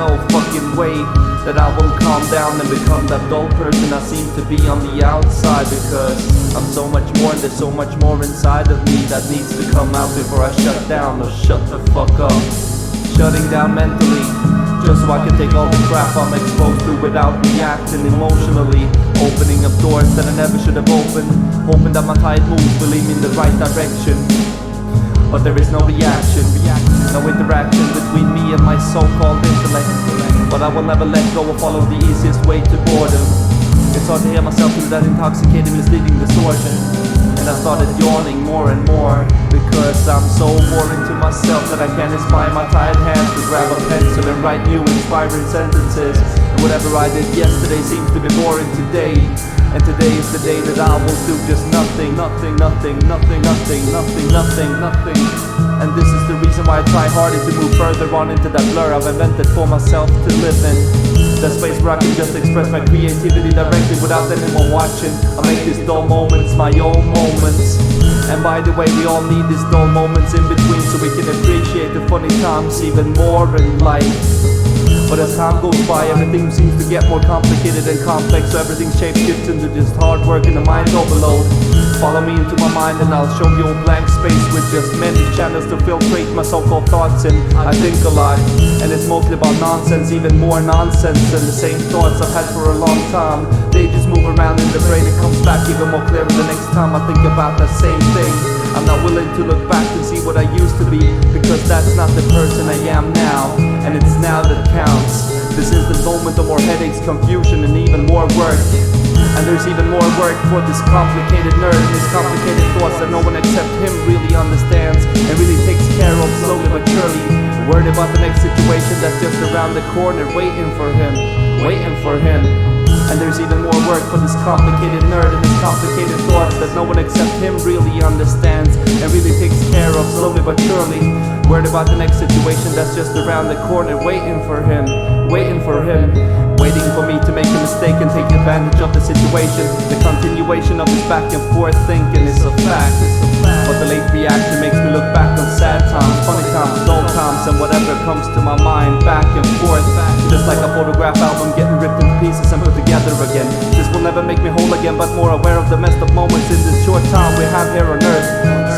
no fucking way that I will calm down and become that dull person I seem to be on the outside, because I'm so much more and there's so much more inside of me that needs to come out before I shut down or shut the fuck up. Shutting down mentally, just so I can take all the crap I'm exposed to without reacting emotionally. Opening up doors that I never should have opened, hoping that my tide moves will lead me in the right direction. But there is no reaction, no interaction between me and my so-called intellect. But I will never let go or follow the easiest way to boredom. It's hard to hear myself through that intoxicating, misleading distortion. And I started yawning more and more, because I'm so boring to myself that I can't inspire my tired hands to grab a pencil and write new inspiring sentences. And whatever I did yesterday seems to be boring today. And today is the day that I will do just nothing, nothing, nothing, nothing, nothing, nothing, nothing, nothing. And this is the reason why I try harder to move further on into that blur I've invented for myself to live in. That space where I can just express my creativity directly without anyone watching. I make these dull moments my own moments. And by the way, we all need these dull moments in between, so we can appreciate the funny times even more in life. But as time goes by, everything seems to get more complicated and complex, so everything shapeshifts into just hard work and a mind overload. Follow me into my mind and I'll show you a blank space with just many channels to filtrate my so-called thoughts in. I think a lot, and it's mostly about nonsense, even more nonsense than the same thoughts I've had for a long time. They just move around in the brain and comes back even more clear the next time I think about that same thing. I'm not willing to look back and see what I used to be, because that's not the person I am now, and it's now that counts. This is the moment of more headaches, confusion, and even more work. And there's even more work for this complicated nerd and his complicated thoughts that no one except him really understands and really takes care of slowly but surely. Worried about the next situation that's just around the corner, waiting for him, waiting for him. And there's even more work for this complicated nerd and his complicated thoughts that no one except him really understands and really takes care of slowly but surely. Worried about the next situation that's just around the corner, waiting for him, waiting for him. Waiting for me to make a mistake and take advantage of the situation. The continuation of this back and forth thinking is a fact. But the late reaction makes me look back on sad times, funny times, dull times, and whatever comes to my mind, back and forth. Just like a photograph album getting ripped into pieces and put together again. This will never make me whole again, but more aware of the messed up moments in this short time we have here on earth.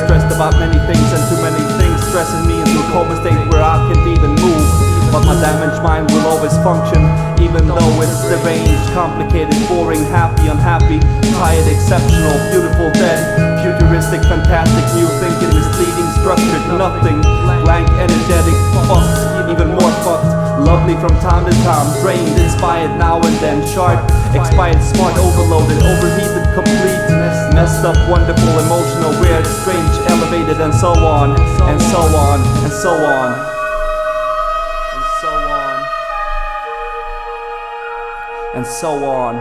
Stressed about many things and too many things stressing me into a coma state where I can't even move. But my damaged mind will always function, even though it's deranged, complicated, boring, happy, unhappy, tired, exceptional, beautiful, dead, futuristic, fantastic, new thinking, misleading, structured, nothing, blank, energetic, fucked, even more fucked, lovely from time to time, drained, inspired now and then, sharp, expired, smart, overloaded, overheated, complete, messed up, wonderful, emotional, weird, strange, elevated, and so on, and so on, and so on. And so on.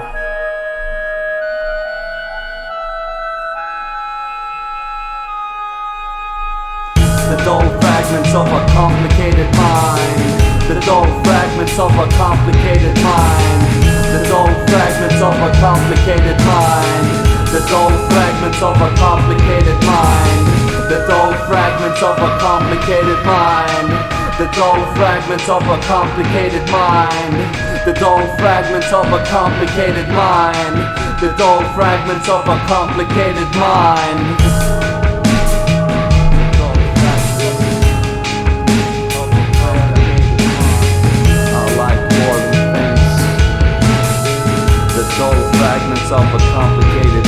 The dull fragments of a complicated mind. The dull fragments of a complicated mind. The dull fragments of a complicated mind. The dull fragments of a complicated mind. The dull fragments of a complicated mind. The dull fragments of a complicated mind. The dull fragments of a complicated mind. The dull fragments of a complicated mind. I like boring things. The dull fragments of a complicated